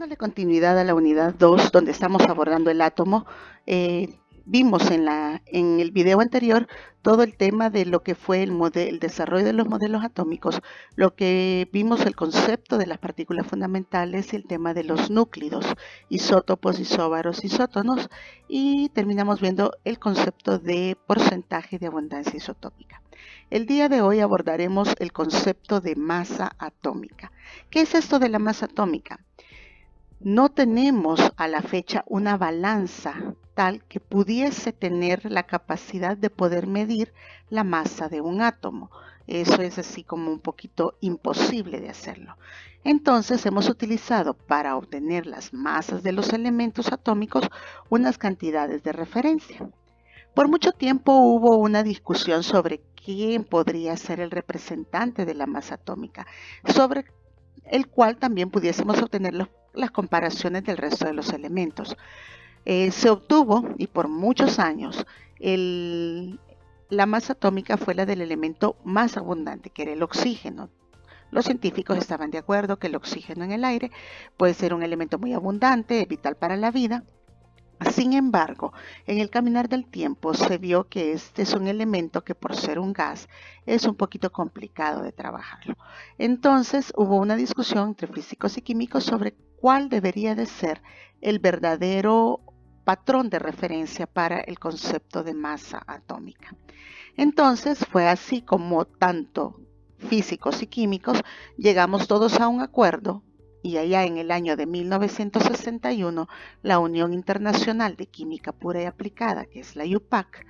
Dándole continuidad a la unidad 2, donde estamos abordando el átomo, vimos en el video anterior todo el tema de lo que fue el desarrollo de los modelos atómicos, lo que vimos el concepto de las partículas fundamentales y el tema de los núclidos, isótopos, isóbaros, isótonos, y terminamos viendo el concepto de porcentaje de abundancia isotópica. El día de hoy abordaremos el concepto de masa atómica. ¿Qué es esto de la masa atómica? No tenemos a la fecha una balanza tal que pudiese tener la capacidad de poder medir la masa de un átomo. Eso es así como un poquito imposible de hacerlo. Entonces hemos utilizado para obtener las masas de los elementos atómicos unas cantidades de referencia. Por mucho tiempo hubo una discusión sobre quién podría ser el representante de la masa atómica, sobre el cual también pudiésemos obtener las comparaciones del resto de los elementos. Se obtuvo, y por muchos años, la masa atómica fue la del elemento más abundante, que era el oxígeno. Los científicos estaban de acuerdo que el oxígeno en el aire puede ser un elemento muy abundante, vital para la vida. Sin embargo, en el caminar del tiempo se vio que este es un elemento que por ser un gas es un poquito complicado de trabajarlo. Entonces hubo una discusión entre físicos y químicos sobre cuál debería de ser el verdadero patrón de referencia para el concepto de masa atómica. Entonces fue así como tanto físicos y químicos llegamos todos a un acuerdo. Y allá en el año de 1961, la Unión Internacional de Química Pura y Aplicada, que es la UPAC,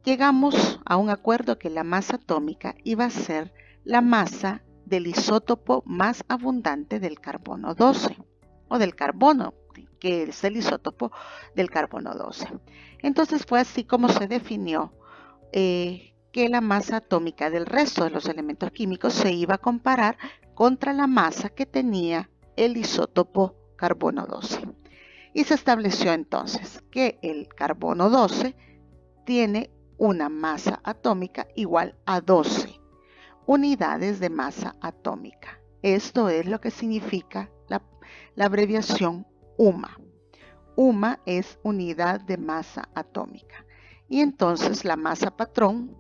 llegamos a un acuerdo que la masa atómica iba a ser la masa del isótopo más abundante del carbono 12, o del carbono, que es el isótopo del carbono 12. Entonces fue así como se definió que la masa atómica del resto de los elementos químicos se iba a comparar contra la masa que tenía el isótopo carbono 12. Y se estableció entonces que el carbono 12 tiene una masa atómica igual a 12 unidades de masa atómica. Esto es lo que significa la abreviación UMA. UMA es unidad de masa atómica. Y entonces la masa patrón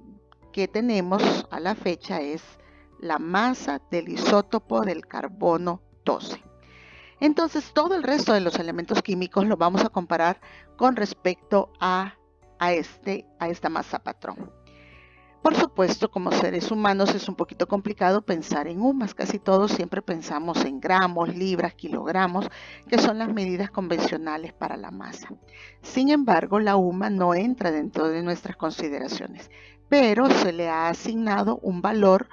que tenemos a la fecha es la masa del isótopo del carbono 12. Entonces todo el resto de los elementos químicos lo vamos a comparar con respecto a esta masa patrón. Por supuesto, como seres humanos es un poquito complicado pensar en UMAS. Casi todos siempre pensamos en gramos, libras, kilogramos, que son las medidas convencionales para la masa. Sin embargo, la UMA no entra dentro de nuestras consideraciones, pero se le ha asignado un valor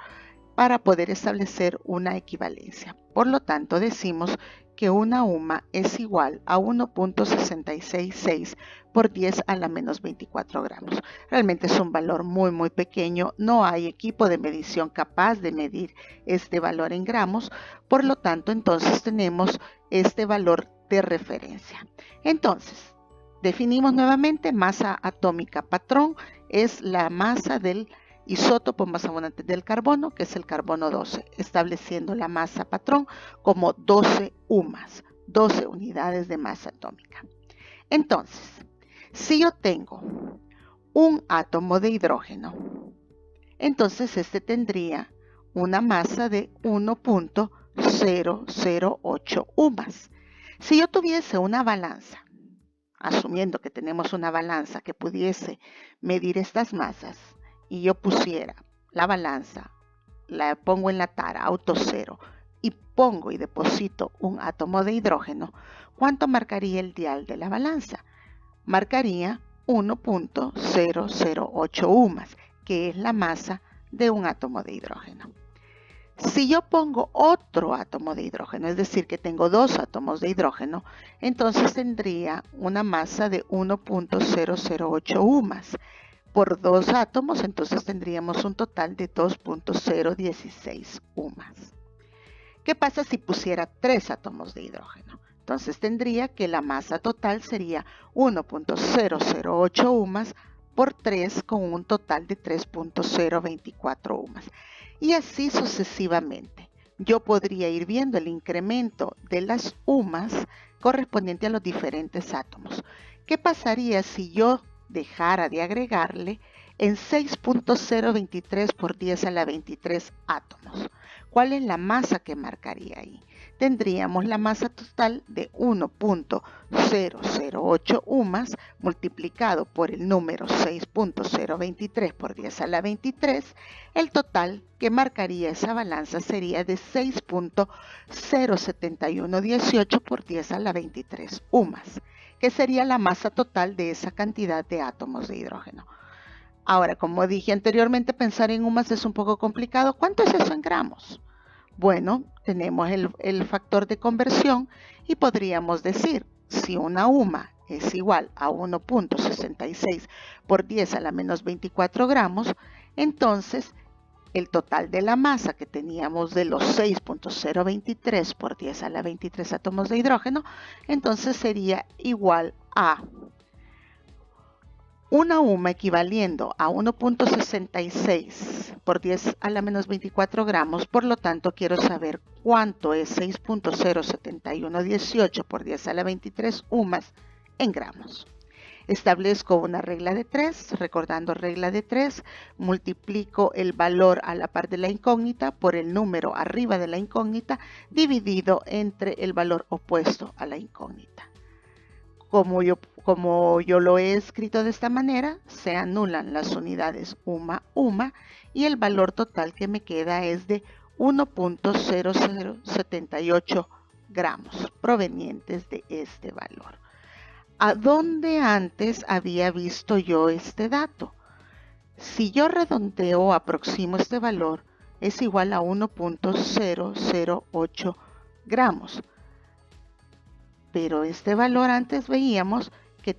para poder establecer una equivalencia. Por lo tanto, decimos que una UMA es igual a 1.666 por 10 a la menos 24 gramos. Realmente es un valor muy pequeño, no hay equipo de medición capaz de medir este valor en gramos, por lo tanto entonces tenemos este valor de referencia. Entonces, definimos nuevamente masa atómica patrón, es la masa del isótopo más abundante del carbono, que es el carbono 12, estableciendo la masa patrón como 12 UMAS, 12 unidades de masa atómica. Entonces, si yo tengo un átomo de hidrógeno, entonces este tendría una masa de 1.008 UMAS. Si yo tuviese una balanza, asumiendo que tenemos una balanza que pudiese medir estas masas, y yo pusiera la balanza, la pongo en la tara, auto cero, y pongo y deposito un átomo de hidrógeno, ¿cuánto marcaría el dial de la balanza? Marcaría 1.008 UMAS, que es la masa de un átomo de hidrógeno. Si yo pongo otro átomo de hidrógeno, es decir, que tengo dos átomos de hidrógeno, entonces tendría una masa de 1.008 UMAS. Por dos átomos, entonces tendríamos un total de 2.016 UMAS. ¿Qué pasa si pusiera tres átomos de hidrógeno? Entonces tendría que la masa total sería 1.008 UMAS por 3 con un total de 3.024 UMAS. Y así sucesivamente. yo podría ir viendo el incremento de las UMAS correspondiente a los diferentes átomos. ¿Qué pasaría si yo dejara de agregarle en 6.023 por 10 a la 23 átomos? ¿Cuál es la masa que marcaría ahí? Tendríamos la masa total de 1.008 UMAS multiplicado por el número 6.023 por 10 a la 23. El total que marcaría esa balanza sería de 6.07118 por 10 a la 23 UMAS, que sería la masa total de esa cantidad de átomos de hidrógeno. Ahora, como dije anteriormente, pensar en UMAS es un poco complicado. ¿Cuánto es eso en gramos? Bueno, tenemos el factor de conversión y podríamos decir, si una UMA es igual a 1.66 por 10 a la menos 24 gramos, entonces el total de la masa que teníamos de los 6.023 por 10 a la 23 átomos de hidrógeno, entonces sería igual a una UMA equivaliendo a 1.66 por 10 a la menos 24 gramos, por lo tanto quiero saber cuánto es 6.07118 por 10 a la 23 UMAS en gramos. Establezco una regla de 3, recordando regla de 3, multiplico el valor a la par de la incógnita por el número arriba de la incógnita dividido entre el valor opuesto a la incógnita. Como yo lo he escrito de esta manera, se anulan las unidades UMA y el valor total que me queda es de 1.0078 gramos provenientes de este valor. ¿A dónde antes había visto yo este dato? Si yo redondeo o aproximo este valor, es igual a 1.008 gramos. Pero este valor antes veíamos que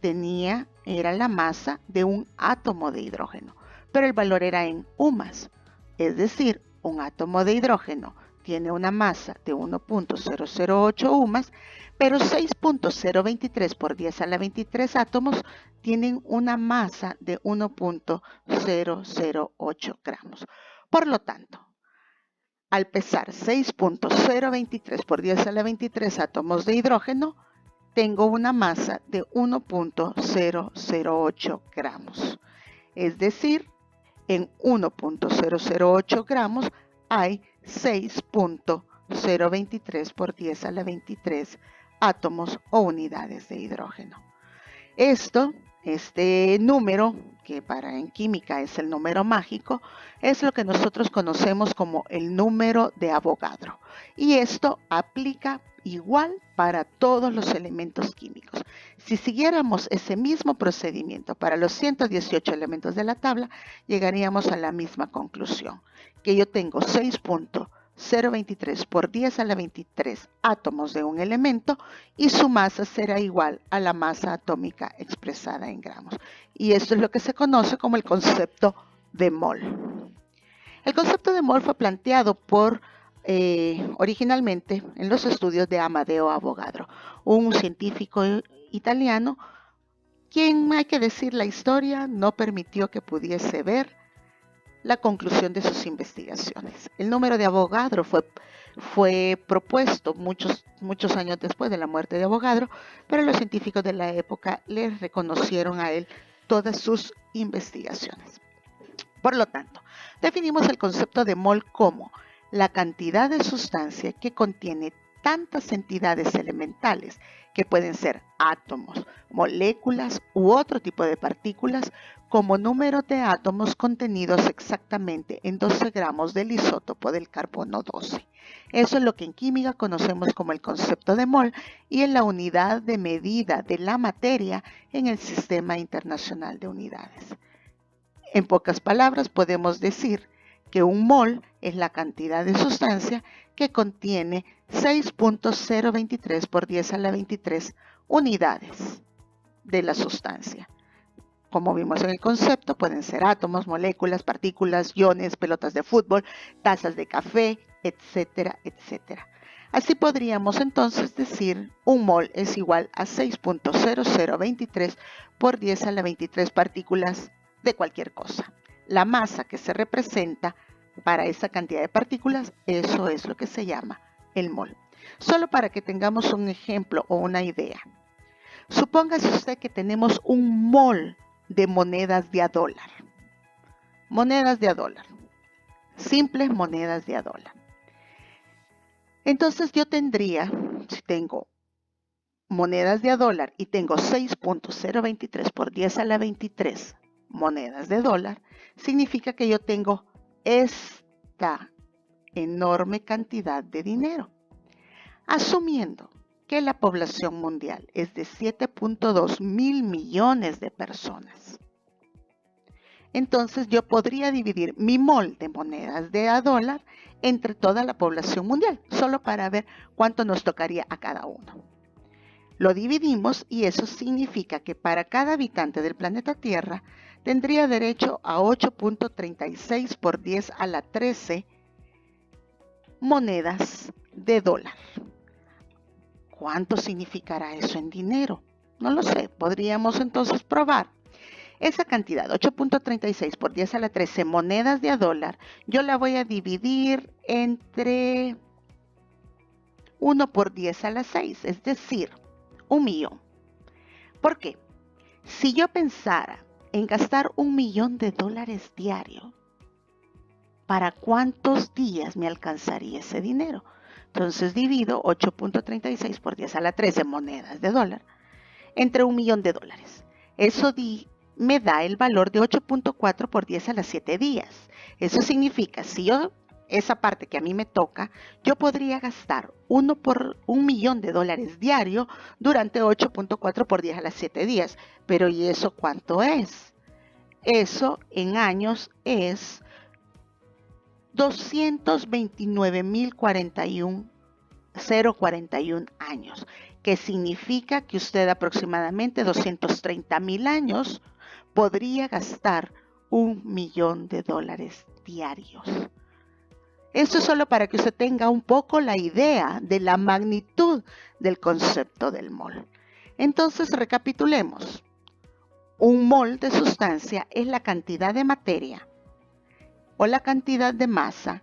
era la masa de un átomo de hidrógeno, pero el valor era en UMAS, es decir, un átomo de hidrógeno tiene una masa de 1.008 UMAS, pero 6.023 por 10 a la 23 átomos tienen una masa de 1.008 gramos. Por lo tanto, al pesar 6.023 por 10 a la 23 átomos de hidrógeno, tengo una masa de 1.008 gramos. Es decir, en 1.008 gramos hay 6.023 por 10 a la 23 átomos o unidades de hidrógeno. Este número, que en química es el número mágico, es lo que nosotros conocemos como el número de Avogadro. Y esto aplica igual para todos los elementos químicos. Si siguiéramos ese mismo procedimiento para los 118 elementos de la tabla, llegaríamos a la misma conclusión, que yo tengo 6.023 por 10 a la 23 átomos de un elemento y su masa será igual a la masa atómica expresada en gramos. Y esto es lo que se conoce como el concepto de mol. El concepto de mol fue planteado originalmente en los estudios de Amadeo Avogadro, un científico italiano quien, hay que decir la historia, no permitió que pudiese ver la conclusión de sus investigaciones. El número de Avogadro fue propuesto muchos años después de la muerte de Avogadro, pero los científicos de la época le reconocieron a él todas sus investigaciones. Por lo tanto, definimos el concepto de mol como la cantidad de sustancia que contiene tantas entidades elementales, que pueden ser átomos, moléculas u otro tipo de partículas, como número de átomos contenidos exactamente en 12 gramos del isótopo del carbono 12. Eso es lo que en química conocemos como el concepto de mol y en la unidad de medida de la materia en el Sistema Internacional de Unidades. En pocas palabras, podemos decir que un mol es la cantidad de sustancia que contiene 6.023 por 10 a la 23 unidades de la sustancia. Como vimos en el concepto, pueden ser átomos, moléculas, partículas, iones, pelotas de fútbol, tazas de café, etcétera, etcétera. Así podríamos entonces decir un mol es igual a 6.0023 por 10 a la 23 partículas de cualquier cosa. La masa que se representa para esa cantidad de partículas, eso es lo que se llama el mol. Solo para que tengamos un ejemplo o una idea. Supóngase usted que tenemos un mol de monedas de a dólar. Monedas de a dólar. Simples monedas de a dólar. Entonces yo tendría, si tengo monedas de a dólar y tengo 6.023 por 10 a la 23 monedas de dólar, significa que yo tengo esta enorme cantidad de dinero. Asumiendo que la población mundial es de 7.2 mil millones de personas. Entonces yo podría dividir mi mol de monedas de a dólar entre toda la población mundial, solo para ver cuánto nos tocaría a cada uno. Lo dividimos y eso significa que para cada habitante del planeta Tierra tendría derecho a 8.36 por 10 a la 13 monedas de dólar. ¿Cuánto significará eso en dinero? No lo sé, podríamos entonces probar. Esa cantidad, 8.36 por 10 a la 13 monedas de a dólar, yo la voy a dividir entre 1 por 10 a la 6, es decir, 1 millón. ¿Por qué? Si yo pensara en gastar $1 millón diario, ¿para cuántos días me alcanzaría ese dinero? Entonces divido 8.36 por 10 a la 13 monedas de dólar entre $1 millón. Eso me da el valor de 8.4 por 10 a las 7 días. Eso significa, si yo, esa parte que a mí me toca, yo podría gastar $1 millón diario durante 8.4 por 10 a las 7 días. Pero ¿y eso cuánto es? Eso en años es 229.041 años, que significa que usted aproximadamente 230.000 años podría gastar $1 millón diarios. Esto es solo para que usted tenga un poco la idea de la magnitud del concepto del mol. Entonces recapitulemos. Un mol de sustancia es la cantidad de materia o la cantidad de masa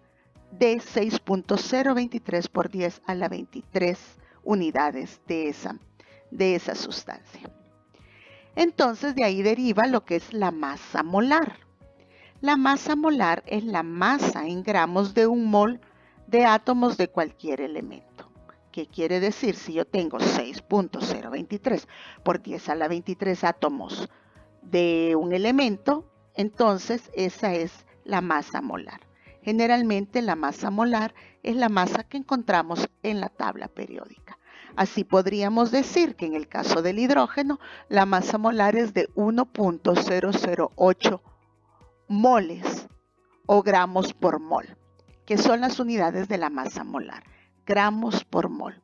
de 6.023 por 10 a la 23 unidades de esa sustancia. Entonces de ahí deriva lo que es la masa molar. La masa molar es la masa en gramos de un mol de átomos de cualquier elemento. ¿Qué quiere decir? Si yo tengo 6.023 por 10 a la 23 átomos de un elemento, entonces esa es la masa molar. Generalmente la masa molar es la masa que encontramos en la tabla periódica. Así podríamos decir que en el caso del hidrógeno, la masa molar es de 1.008 moles o gramos por mol, que son las unidades de la masa molar, gramos por mol.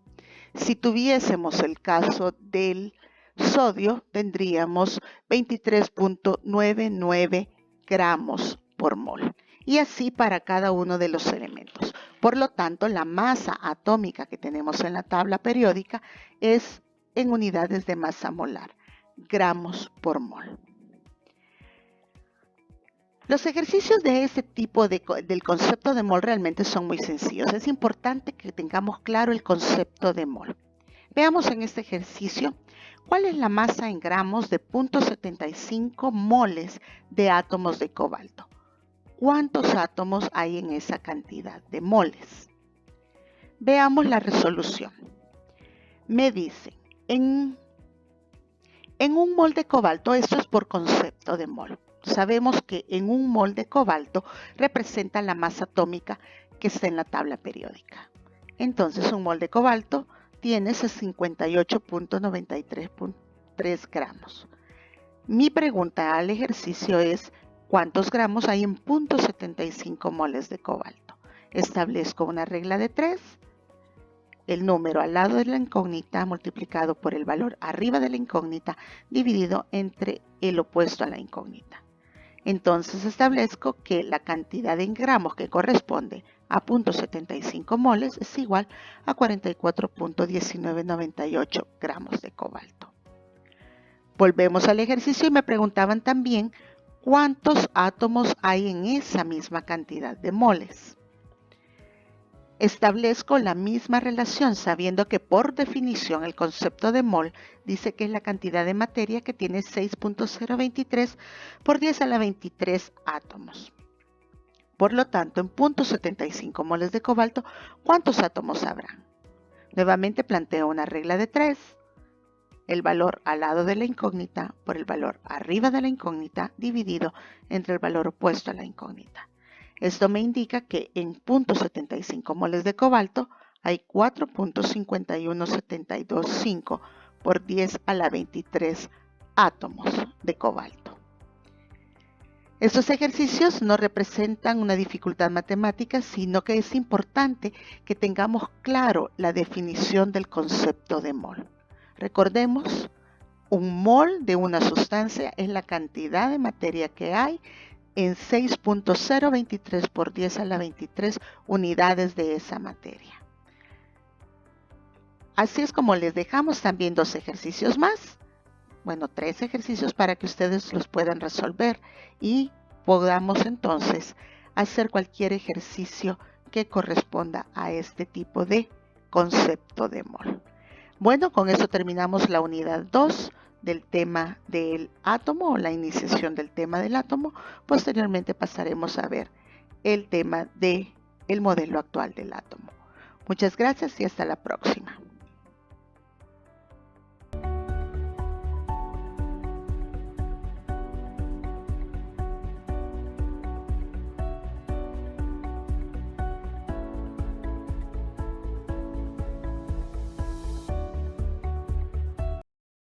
Si tuviésemos el caso del sodio, tendríamos 23.99 gramos por mol. Y así para cada uno de los elementos. Por lo tanto, la masa atómica que tenemos en la tabla periódica es en unidades de masa molar, gramos por mol. Los ejercicios de este tipo del concepto de mol realmente son muy sencillos. Es importante que tengamos claro el concepto de mol. Veamos en este ejercicio cuál es la masa en gramos de 0.75 moles de átomos de cobalto. ¿Cuántos átomos hay en esa cantidad de moles? Veamos la resolución. Me dicen, en un mol de cobalto, esto es por concepto de mol. Sabemos que en un mol de cobalto representa la masa atómica que está en la tabla periódica. Entonces un mol de cobalto tiene 58.93.3 gramos. Mi pregunta al ejercicio es, ¿cuántos gramos hay en 0.75 moles de cobalto? Establezco una regla de 3. El número al lado de la incógnita multiplicado por el valor arriba de la incógnita dividido entre el opuesto a la incógnita. Entonces establezco que la cantidad en gramos que corresponde a 0.75 moles es igual a 44.1998 gramos de cobalto. Volvemos al ejercicio y me preguntaban también cuántos átomos hay en esa misma cantidad de moles. Establezco la misma relación sabiendo que por definición el concepto de mol dice que es la cantidad de materia que tiene 6.023 por 10 a la 23 átomos. Por lo tanto, en 0.75 moles de cobalto, ¿cuántos átomos habrá? Nuevamente planteo una regla de 3. El valor al lado de la incógnita por el valor arriba de la incógnita dividido entre el valor opuesto a la incógnita. Esto me indica que en 0.75 moles de cobalto hay 4.51725 por 10 a la 23 átomos de cobalto. Estos ejercicios no representan una dificultad matemática, sino que es importante que tengamos claro la definición del concepto de mol. Recordemos, un mol de una sustancia es la cantidad de materia que hay en 6.023 por 10 a la 23 unidades de esa materia. Así es como les dejamos también 2 ejercicios más. Bueno, 3 ejercicios para que ustedes los puedan resolver y podamos entonces hacer cualquier ejercicio que corresponda a este tipo de concepto de mol. Bueno, con eso terminamos la unidad 2 del tema del átomo o la iniciación del tema del átomo. Posteriormente pasaremos a ver el tema del modelo actual del átomo. Muchas gracias y hasta la próxima.